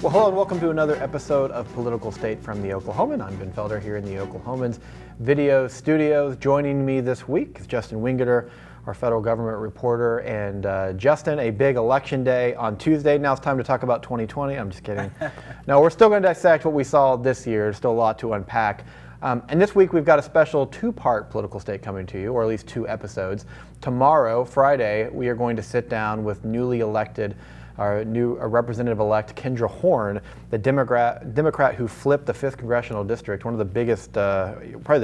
Well, hello and welcome to another episode of Political State from the Oklahoman. I'm Ben Felder here in the Oklahoman's video studios. Joining me this week is Justin Wingeter, our federal government reporter. And Justin, a big election day on Tuesday. Now it's time to talk about 2020. I'm just kidding. No, we're still going to dissect what we saw this year. There's still a lot to unpack. And this week we've got a special two-part Political State coming to you, or at least two episodes. Tomorrow, Friday, we are going to sit down with newly elected our new Representative-elect Kendra Horn, the Democrat who flipped the 5th Congressional District, one of the biggest, one of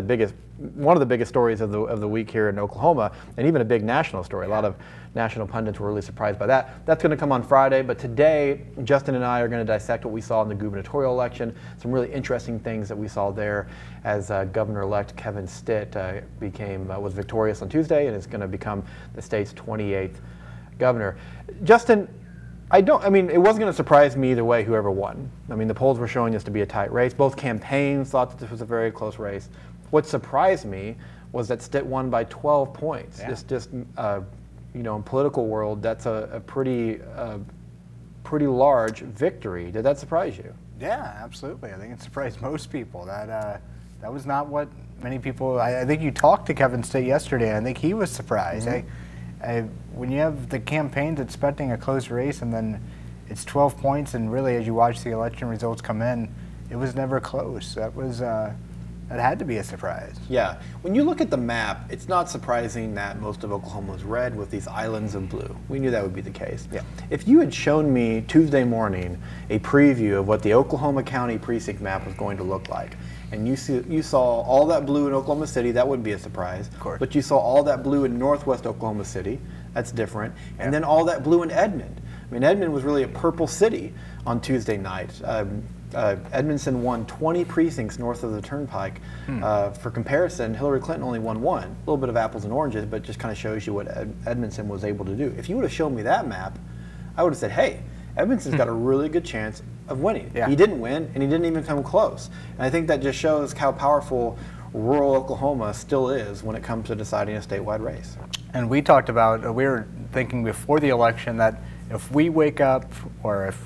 the biggest stories of the week here in Oklahoma, and even a big national story. A lot of national pundits were really surprised by that. That's going to come on Friday, but today, Justin and I are going to dissect what we saw in the gubernatorial election, some really interesting things that we saw there as Governor-elect Kevin Stitt was victorious on Tuesday and is going to become the state's 28th governor. Justin, it wasn't going to surprise me either way, whoever won. I mean, the polls were showing this to be a tight race. Both campaigns thought that this was a very close race. What surprised me was that Stitt won by 12 points. Yeah. In political world, that's a pretty large victory. Did that surprise you? Yeah, absolutely. I think it surprised most people. That was not what many people. I think you talked to Kevin Stitt yesterday, and I think he was surprised. Mm-hmm. When you have the campaigns expecting a close race and then it's 12 points, and really as you watch the election results come in, it was never close. That had to be a surprise. Yeah. When you look at the map, it's not surprising that most of Oklahoma was red with these islands of blue. We knew that would be the case. Yeah. If you had shown me Tuesday morning a preview of what the Oklahoma County precinct map was going to look like, and you saw all that blue in Oklahoma City, that wouldn't be a surprise. Of course. But you saw all that blue in northwest Oklahoma City, that's different. And then all that blue in Edmond. I mean, Edmond was really a purple city on Tuesday night. Edmondson won 20 precincts north of the Turnpike. For comparison, Hillary Clinton only won one. A little bit of apples and oranges, but just kind of shows you what Edmondson was able to do. If you would have shown me that map, I would have said, hey, Edmondson's got a really good chance of winning. Yeah. He didn't win, and he didn't even come close. And I think that just shows how powerful rural Oklahoma still is when it comes to deciding a statewide race. And we talked about, we were thinking before the election that if we wake up, or if,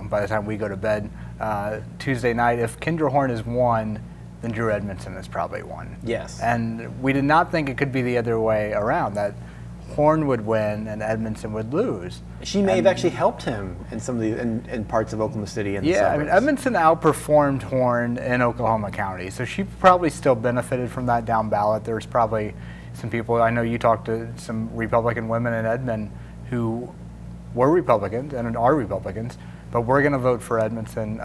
by the time we go to bed Tuesday night, if Kendra Horn is won, then Drew Edmondson is probably won. Yes. And we did not think it could be the other way around, that Horn would win and Edmondson would lose. She may have actually helped him in some of the in parts of Oklahoma City and the suburbs. Edmondson outperformed Horn in Oklahoma County, so she probably still benefited from that down ballot. There's probably some people, I know you talked to some Republican women in Edmond who were Republicans and are Republicans, but we're going to vote for Edmondson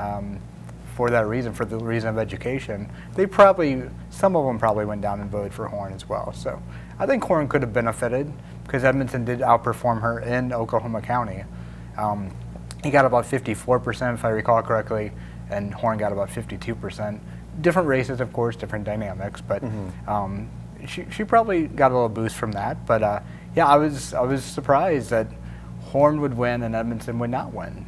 for that reason, for the reason of education. Some of them probably went down and voted for Horn as well. So I think Horn could have benefited because Edmondson did outperform her in Oklahoma County. He got about 54%, if I recall correctly, and Horn got about 52%. Different races, of course, different dynamics, but she probably got a little boost from that. But yeah, I was surprised that Horn would win and Edmondson would not win.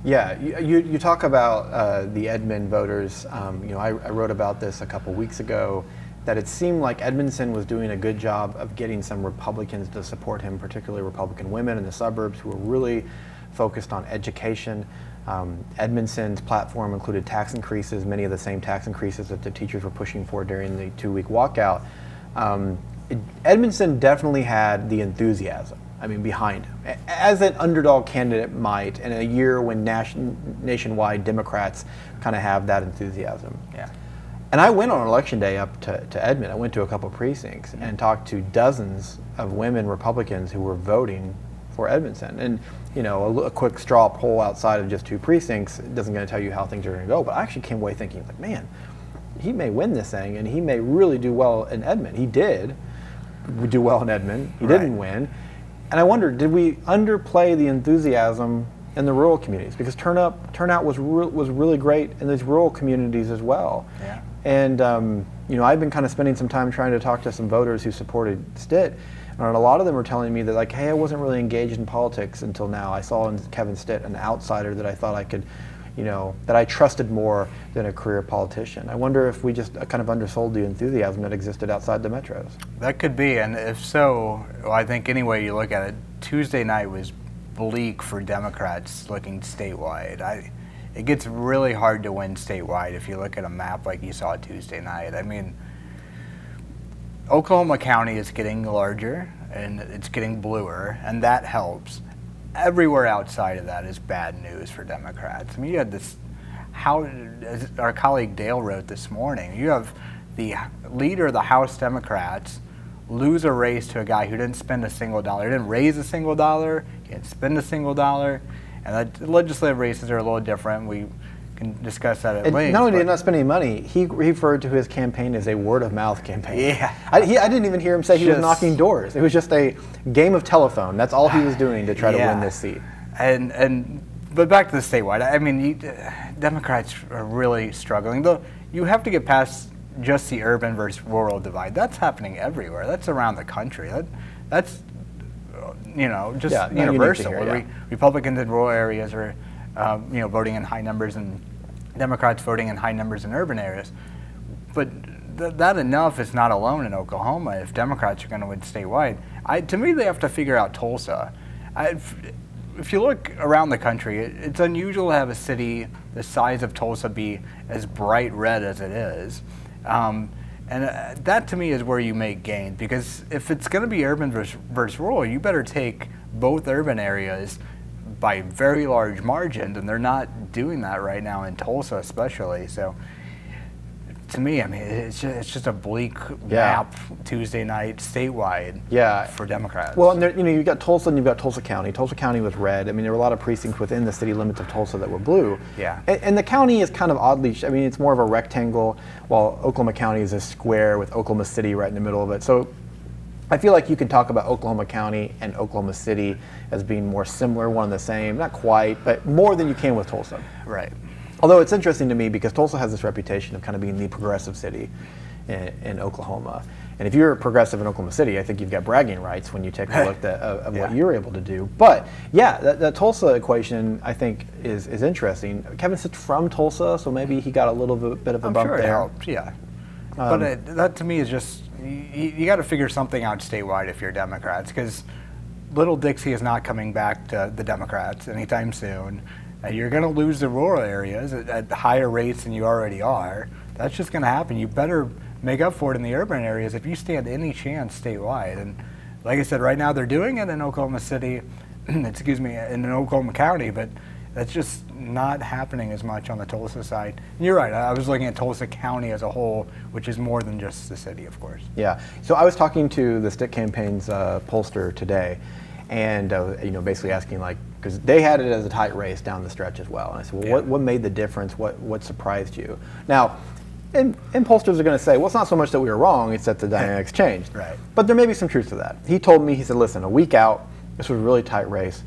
Yeah, you talk about the Edmond voters. I wrote about this a couple weeks ago, that it seemed like Edmondson was doing a good job of getting some Republicans to support him, particularly Republican women in the suburbs who were really focused on education. Edmondson's platform included tax increases, many of the same tax increases that the teachers were pushing for during the 2-week walkout. Edmondson definitely had the enthusiasm, behind him, as an underdog candidate might in a year when nationwide Democrats kind of have that enthusiasm. Yeah. And I went on election day up to Edmond. I went to a couple precincts and talked to dozens of women Republicans who were voting for Edmondson. And a quick straw poll outside of just 2 precincts isn't going to tell you how things are going to go. But I actually came away thinking, like, man, he may win this thing, and he may really do well in Edmond. He did do well in Edmond. He didn't win. And I wondered, did we underplay the enthusiasm in the rural communities? Because turnout was really great in these rural communities as well. Yeah. And I've been kind of spending some time trying to talk to some voters who supported Stitt, and a lot of them were telling me that, like, hey, I wasn't really engaged in politics until now. I saw in Kevin Stitt an outsider that I thought I could, that I trusted more than a career politician. I wonder if we just kind of undersold the enthusiasm that existed outside the metros. That could be, and if so, I think any way you look at it, Tuesday night was bleak for Democrats looking statewide. It gets really hard to win statewide if you look at a map like you saw Tuesday night. I mean, Oklahoma County is getting larger and it's getting bluer, and that helps. Everywhere outside of that is bad news for Democrats. I mean, you had this, as our colleague Dale wrote this morning, you have the leader of the House Democrats lose a race to a guy who didn't spend a single dollar. He didn't raise a single dollar, he didn't spend a single dollar. And the legislative races are a little different. We can discuss that at length. Not only did he not spend any money, he referred to his campaign as a word-of-mouth campaign. Yeah. I didn't even hear him say he was knocking doors. It was just a game of telephone. That's all he was doing to try to win this seat. But back to the statewide. I mean, Democrats are really struggling. Though you have to get past just the urban versus rural divide. That's happening everywhere. That's around the country. That's just universal. Republicans in rural areas are, voting in high numbers, and Democrats voting in high numbers in urban areas. But that enough is not alone in Oklahoma. If Democrats are going to win statewide, to me, they have to figure out Tulsa. If you look around the country, it's unusual to have a city the size of Tulsa be as bright red as it is. And that to me is where you make gains, because if it's going to be urban versus rural, you better take both urban areas by very large margins, and they're not doing that right now in Tulsa especially. So to me, I mean, it's just a bleak map Tuesday night statewide for Democrats. Well, and there, you've got Tulsa and you've got Tulsa County. Tulsa County was red. I mean, there were a lot of precincts within the city limits of Tulsa that were blue. Yeah. And the county is kind of oddly, I mean, it's more of a rectangle, while Oklahoma County is a square with Oklahoma City right in the middle of it. So I feel like you could talk about Oklahoma County and Oklahoma City as being more similar, one and the same. Not quite, but more than you can with Tulsa. Right. Although it's interesting to me because Tulsa has this reputation of kind of being the progressive city in Oklahoma. And if you're progressive in Oklahoma City, I think you've got bragging rights when you take a look at what you're able to do. But yeah, the Tulsa equation I think is interesting. Kevin Stitt's from Tulsa, so maybe he got a little bit of a bump there. I'm sure it helped, yeah. But that to me is just, you got to figure something out statewide if you're Democrats, because Little Dixie is not coming back to the Democrats anytime soon. You're going to lose the rural areas at higher rates than you already are. That's just going to happen. You better make up for it in the urban areas if you stand any chance statewide. And like I said, right now they're doing it in Oklahoma City, excuse me, in Oklahoma County, but that's just not happening as much on the Tulsa side. And you're right. I was looking at Tulsa County as a whole, which is more than just the city, of course. Yeah. So I was talking to the Stitt campaign's pollster today, and basically asking, like, because they had it as a tight race down the stretch as well. And I said, well, what made the difference? What surprised you? Now, and pollsters are going to say, well, it's not so much that we were wrong, it's that the dynamics changed. Right. But there may be some truth to that. He told me, he said, listen, a week out, this was a really tight race.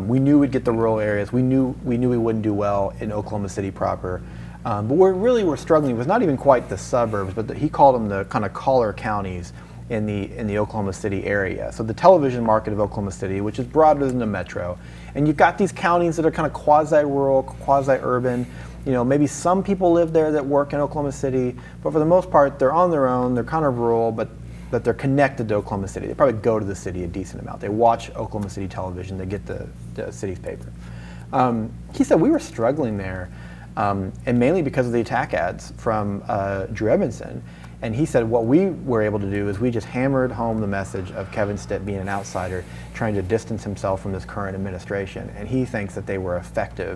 We knew we'd get the rural areas. We knew we wouldn't do well in Oklahoma City proper. But where really we're struggling was not even quite the suburbs, but he called them the kind of collar counties in the Oklahoma City area. So the television market of Oklahoma City, which is broader than the metro. And you've got these counties that are kind of quasi-rural, quasi-urban. Maybe some people live there that work in Oklahoma City, but for the most part, they're on their own. They're kind of rural, but they're connected to Oklahoma City. They probably go to the city a decent amount. They watch Oklahoma City television. They get the city's paper. He said we were struggling there, and mainly because of the attack ads from Drew Edmondson. And he said what we were able to do is we just hammered home the message of Kevin Stitt being an outsider, trying to distance himself from this current administration. And he thinks that they were effective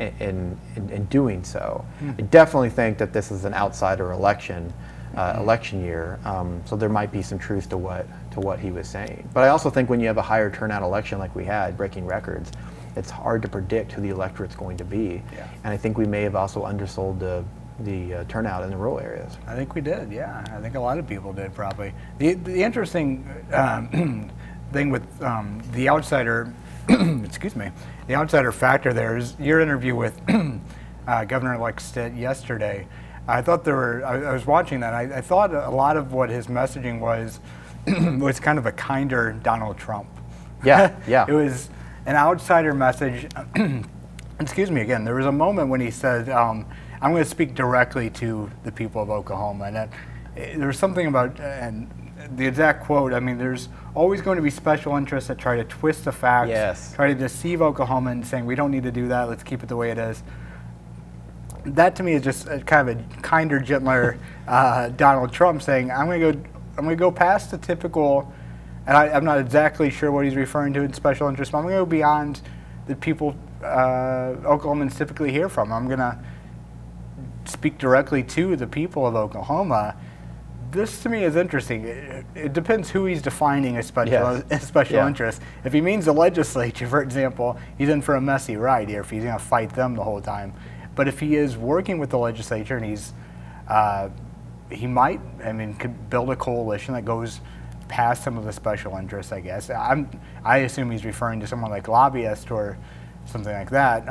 in doing so. I definitely think that this is an outsider election year, so there might be some truth to what he was saying. But I also think when you have a higher turnout election like we had, breaking records, it's hard to predict who the electorate's going to be. Yeah. And I think we may have also undersold the turnout in the rural areas. I think we did, yeah. I think a lot of people did probably. The interesting thing with the outsider, excuse me, the outsider factor there is your interview with Governor-elect Stitt yesterday. I thought I was watching that, I thought a lot of what his messaging was was kind of a kinder Donald Trump. Yeah, yeah. It was an outsider message. Excuse me again, there was a moment when he said, I'm going to speak directly to the people of Oklahoma. And there was something about, and the exact quote. I mean, there's always going to be special interests that try to twist the facts, Yes. try to deceive Oklahomans, saying we don't need to do that. Let's keep it the way it is. That to me is just kind of a kinder, gentler Donald Trump saying, I'm going to go past the typical, and I'm not exactly sure what he's referring to in special interest, but I'm going to go beyond the people Oklahomans typically hear from. I'm going to speak directly to the people of Oklahoma. This to me is interesting. It depends who he's defining as special interest. If he means the legislature, for example, he's in for a messy ride here if he's going to fight them the whole time. But if he is working with the legislature and he might, I mean, could build a coalition that goes past some of the special interests, I guess. I assume he's referring to someone like lobbyist or something like that.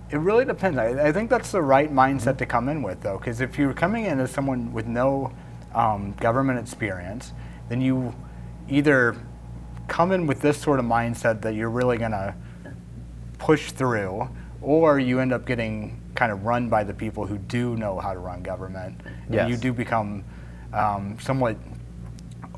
It really depends. I think that's the right mindset to come in with, though, because if you're coming in as someone with no government experience, then you either come in with this sort of mindset that you're really going to push through, or you end up getting kind of run by the people who do know how to run government. Yes. And you do become somewhat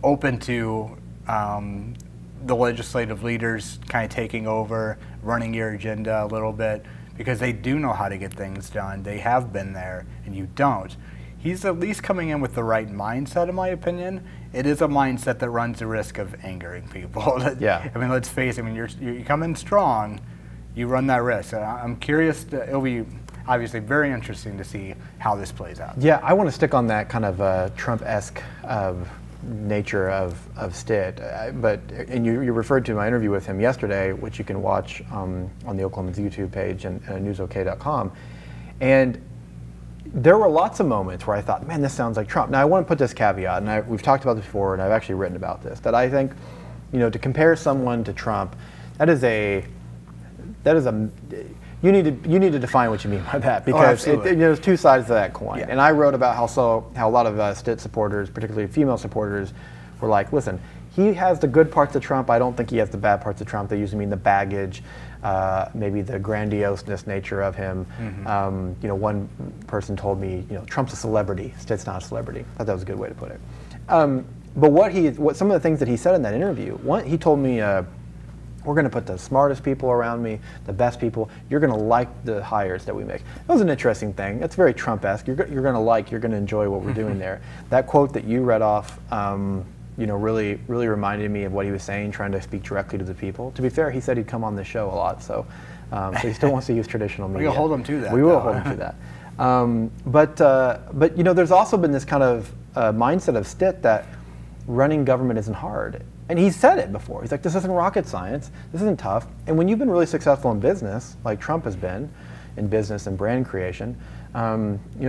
open to the legislative leaders kind of taking over, running your agenda a little bit, because they do know how to get things done. They have been there, and you don't. He's at least coming in with the right mindset, in my opinion. It is a mindset that runs the risk of angering people. Yeah. I mean, let's face it, when you come in strong, you run that risk. I'm curious, it'll be obviously very interesting to see how this plays out. Yeah, I want to stick on that kind of Trump-esque nature of Stitt, and you referred to my interview with him yesterday, which you can watch on the Oklahoman's YouTube page and newsok.com, and there were lots of moments where I thought, man, this sounds like Trump. Now I want to put this caveat, and we've talked about this before, and I've actually written about this, that I think, to compare someone to Trump, you need to define what you mean by that, because there's two sides to that coin. Yeah. And I wrote about how a lot of Stitt supporters, particularly female supporters, were like, listen, he has the good parts of Trump. I don't think he has the bad parts of Trump. They usually mean the baggage, maybe the grandioseness nature of him. Mm-hmm. One person told me, Trump's a celebrity. Stitt's not a celebrity. I thought that was a good way to put it. But some of the things that he said in that interview, he told me, we're going to put the smartest people around me, the best people. You're going to like the hires that we make. That was an interesting thing. That's very Trump-esque. You're going to enjoy what we're doing there. That quote that you read off, really reminded me of what he was saying, trying to speak directly to the people. To be fair, he said he'd come on this show a lot, so he still wants to use traditional media. We'll hold him to that. We will hold him to that. But there's also been this kind of mindset of Stitt that running government isn't hard. And he's said it before. He's like, this isn't rocket science. This isn't tough. And when you've been really successful in business, like Trump has been in business and brand creation,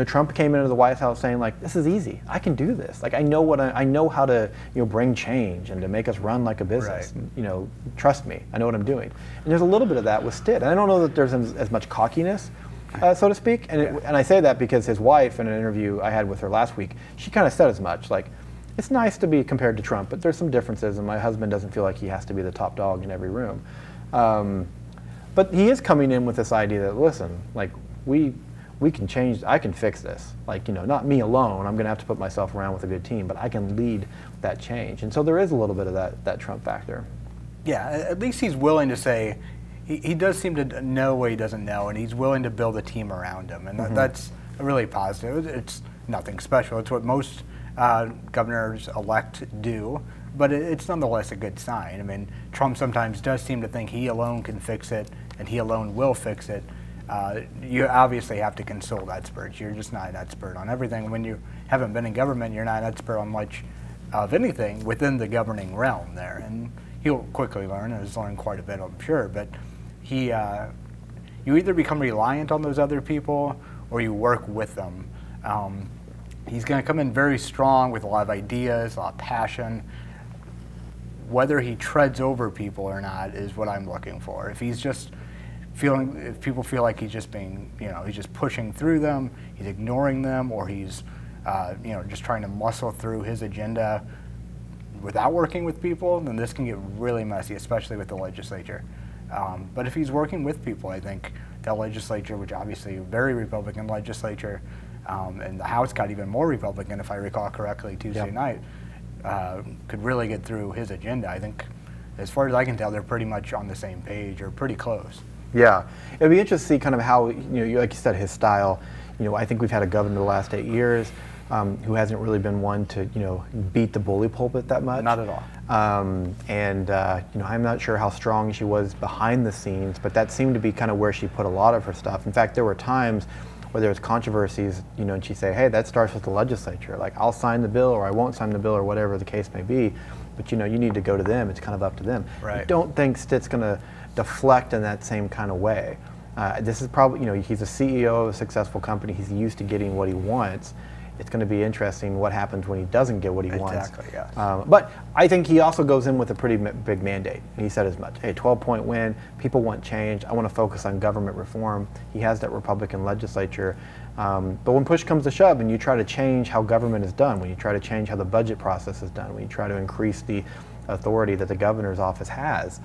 Trump came into the White House saying, like, this is easy. I can do this. Like, I know how to bring change and to make us run like a business. Right. Trust me. I know what I'm doing. And there's a little bit of that with Stitt. And I don't know that there's as much cockiness, so to speak. And I say that because his wife, in an interview I had with her last week, she kind of said as much. Like, it's nice to be compared to Trump, but there's some differences, and my husband doesn't feel like he has to be the top dog in every room. But he is coming in with this idea that, listen, like, we can change, I can fix this. Like, not me alone, I'm going to have to put myself around with a good team, but I can lead that change. And so there is a little bit of that Trump factor. Yeah, at least he's willing to say, he does seem to know what he doesn't know, and he's willing to build a team around him, and that's really positive. It's nothing special. It's what most governors-elect do, but it's nonetheless a good sign. I mean, Trump sometimes does seem to think he alone can fix it, and he alone will fix it. You obviously have to consult experts. You're just not an expert on everything. When you haven't been in government, you're not an expert on much of anything within the governing realm there. And he'll quickly learn, and has learned quite a bit, I'm sure. But you either become reliant on those other people, or you work with them. He's going to come in very strong with a lot of ideas, a lot of passion. Whether he treads over people or not is what I'm looking for. If he's just if people feel like he's just being, he's just pushing through them, he's ignoring them, or he's, just trying to muscle through his agenda without working with people, then this can get really messy, especially with the legislature. But if he's working with people, I think the legislature, which obviously a very Republican legislature, and the House got even more Republican, if I recall correctly, Tuesday night. could really get through his agenda. I think, as far as I can tell, they're pretty much on the same page or pretty close. Yeah, it'd be interesting to see kind of how, like you said, his style. I think we've had a governor the last 8 years who hasn't really been one to, beat the bully pulpit that much. Not at all. I'm not sure how strong she was behind the scenes, but that seemed to be kind of where she put a lot of her stuff. In fact, there were times where there was controversies, and she'd say, hey, that starts with the legislature. Like, I'll sign the bill or I won't sign the bill or whatever the case may be, but you need to go to them. It's kind of up to them. Right. I don't think Stitt's going to deflect in that same kind of way. This is probably, he's a CEO of a successful company. He's used to getting what he wants. It's going to be interesting what happens when he doesn't get what he wants. Exactly, yes. But I think he also goes in with a pretty big mandate. And he said as much. Hey, 12-point win. People want change. I want to focus on government reform. He has that Republican legislature. But when push comes to shove and you try to change how government is done, when you try to change how the budget process is done, when you try to increase the authority that the governor's office has,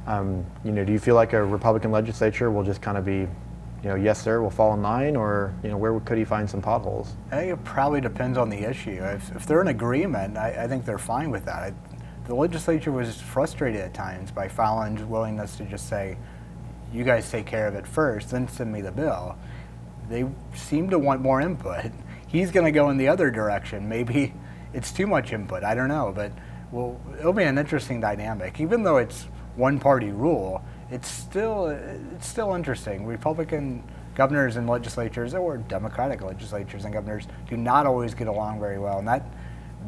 do you feel like a Republican legislature will just kind of be, yes, sir, we'll fall in line, or where could he find some potholes? I think it probably depends on the issue. If they're in agreement, I think they're fine with that. The legislature was frustrated at times by Fallon's willingness to just say, you guys take care of it first, then send me the bill. They seem to want more input. He's going to go in the other direction. Maybe it's too much input. I don't know, but it'll be an interesting dynamic. Even though it's one-party rule, it's still interesting. Republican governors and legislatures, or Democratic legislatures and governors, do not always get along very well, and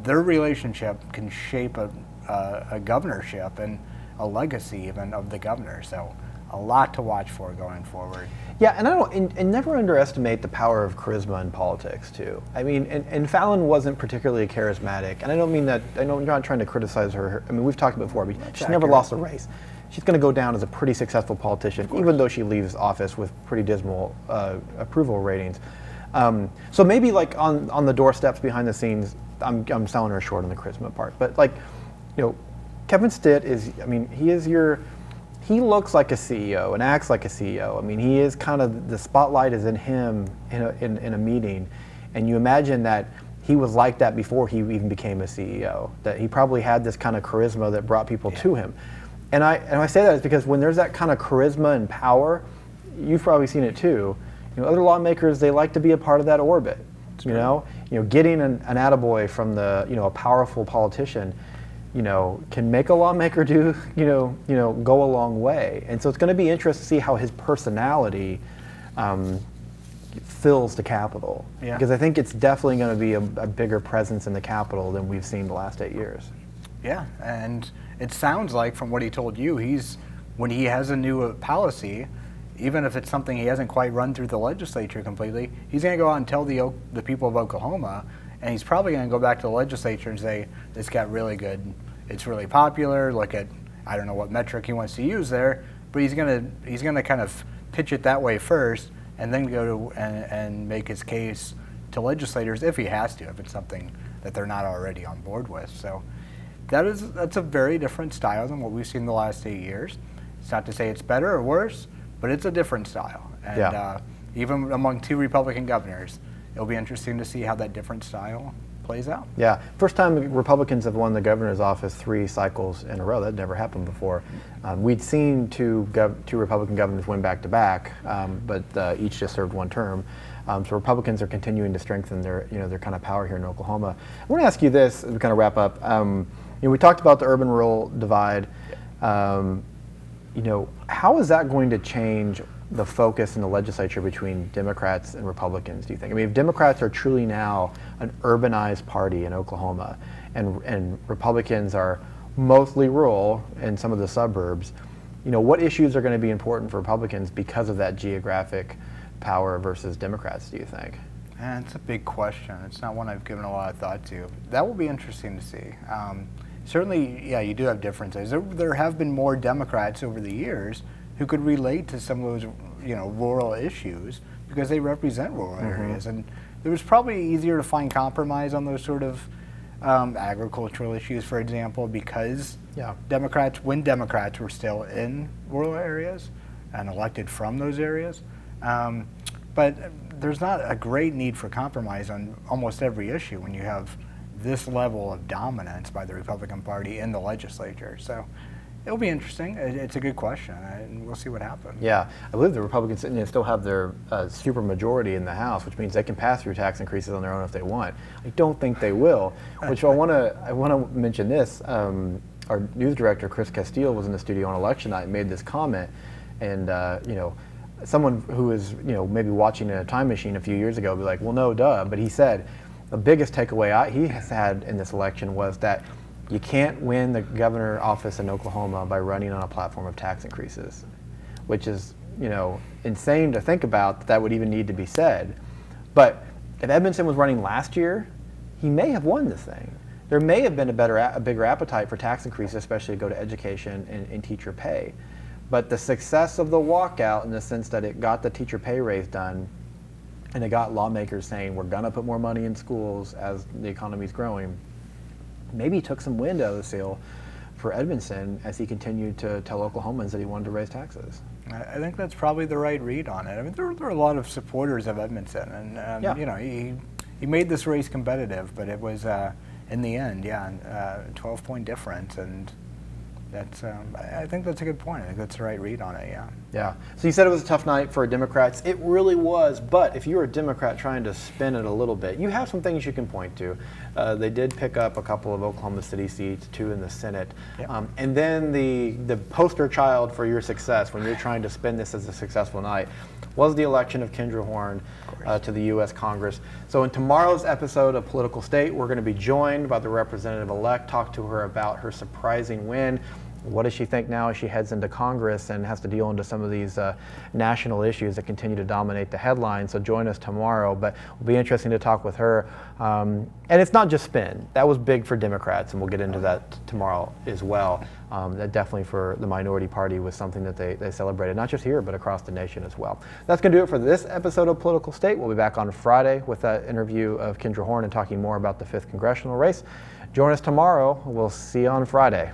their relationship can shape a governorship and a legacy even of the governor. So, a lot to watch for going forward. Yeah, and never underestimate the power of charisma in politics too. I mean, and Fallon wasn't particularly charismatic, and I don't mean that. I'm not trying to criticize her. I mean, we've talked before, but she's never lost a race. She's going to go down as a pretty successful politician, even though she leaves office with pretty dismal approval ratings. So maybe like on the doorsteps behind the scenes, I'm selling her short on the charisma part. But like, Kevin Stitt is. I mean, he looks like a CEO and acts like a CEO. I mean, he is kind of, the spotlight is in him in a meeting, and you imagine that he was like that before he even became a CEO. That he probably had this kind of charisma that brought people to him. And I say that is because when there's that kind of charisma and power, you've probably seen it too. Other lawmakers, they like to be a part of that orbit. Getting an attaboy from a powerful politician, can make a lawmaker do, go a long way. And so it's going to be interesting to see how his personality fills the Capitol. Yeah. Because I think it's definitely going to be a bigger presence in the Capitol than we've seen the last 8 years. Yeah, and it sounds like from what he told you, when he has a new policy, even if it's something he hasn't quite run through the legislature completely, he's going to go out and tell the people of Oklahoma, and he's probably going to go back to the legislature and say, this got really good, it's really popular, look at, I don't know what metric he wants to use there, but he's going to kind of pitch it that way first, and then go to and make his case to legislators if he has to, if it's something that they're not already on board with. So that's a very different style than what we've seen the last 8 years. It's not to say it's better or worse, but it's a different style. And even among two Republican governors, it'll be interesting to see how that different style plays out. Yeah, first time Republicans have won the governor's office 3 cycles in a row. That never happened before. We'd seen two Republican governors win back-to-back, but each just served 1 term. So Republicans are continuing to strengthen their kind of power here in Oklahoma. I want to ask you this as we kind of wrap up. We talked about the urban-rural divide. How is that going to change the focus in the legislature between Democrats and Republicans, do you think? I mean, if Democrats are truly now an urbanized party in Oklahoma and Republicans are mostly rural in some of the suburbs, what issues are going to be important for Republicans because of that geographic power versus Democrats, do you think? It's a big question. It's not one I've given a lot of thought to. That will be interesting to see. Certainly, yeah, you do have differences. There have been more Democrats over the years who could relate to some of those, rural issues because they represent rural areas. And it was probably easier to find compromise on those sort of agricultural issues, for example, because when Democrats were still in rural areas and elected from those areas. But there's not a great need for compromise on almost every issue when you have this level of dominance by the Republican Party in the legislature. So it'll be interesting. It's a good question, and we'll see what happens. Yeah, I believe the Republicans still have their super majority in the House, which means they can pass through tax increases on their own if they want. I don't think they will. Which I want to mention this. Our news director Chris Castile was in the studio on election night and made this comment, and someone who is maybe watching in a time machine a few years ago would be like, well, no, duh. But he said the biggest takeaway he has had in this election was that you can't win the governor office in Oklahoma by running on a platform of tax increases, which is, insane to think about that would even need to be said. But if Edmondson was running last year, he may have won this thing. There may have been a bigger appetite for tax increases, especially to go to education and teacher pay. But the success of the walkout, in the sense that it got the teacher pay raise done, and it got lawmakers saying we're going to put more money in schools as the economy's growing, maybe took some wind out of the sail for Edmondson as he continued to tell Oklahomans that he wanted to raise taxes. I think that's probably the right read on it. I mean, there are a lot of supporters of Edmondson, and he made this race competitive, but it was in the end, 12-point difference, and that's I think that's a good point. I think that's the right read on it. Yeah. So you said it was a tough night for Democrats. It really was. But if you're a Democrat trying to spin it a little bit, you have some things you can point to. They did pick up a couple of Oklahoma City seats, 2 in the Senate, and then the poster child for your success when you're trying to spin this as a successful night was the election of Kendra Horn to the U.S. Congress. So in tomorrow's episode of Political State, we're going to be joined by the representative-elect, talk to her about her surprising win. What does she think now as she heads into Congress and has to deal into some of these national issues that continue to dominate the headlines? So join us tomorrow, but it'll be interesting to talk with her. And it's not just spin. That was big for Democrats, and we'll get into that tomorrow as well. That definitely for the minority party was something that they celebrated, not just here, but across the nation as well. That's going to do it for this episode of Political State. We'll be back on Friday with that interview of Kendra Horn and talking more about the 5th congressional race. Join us tomorrow. We'll see you on Friday.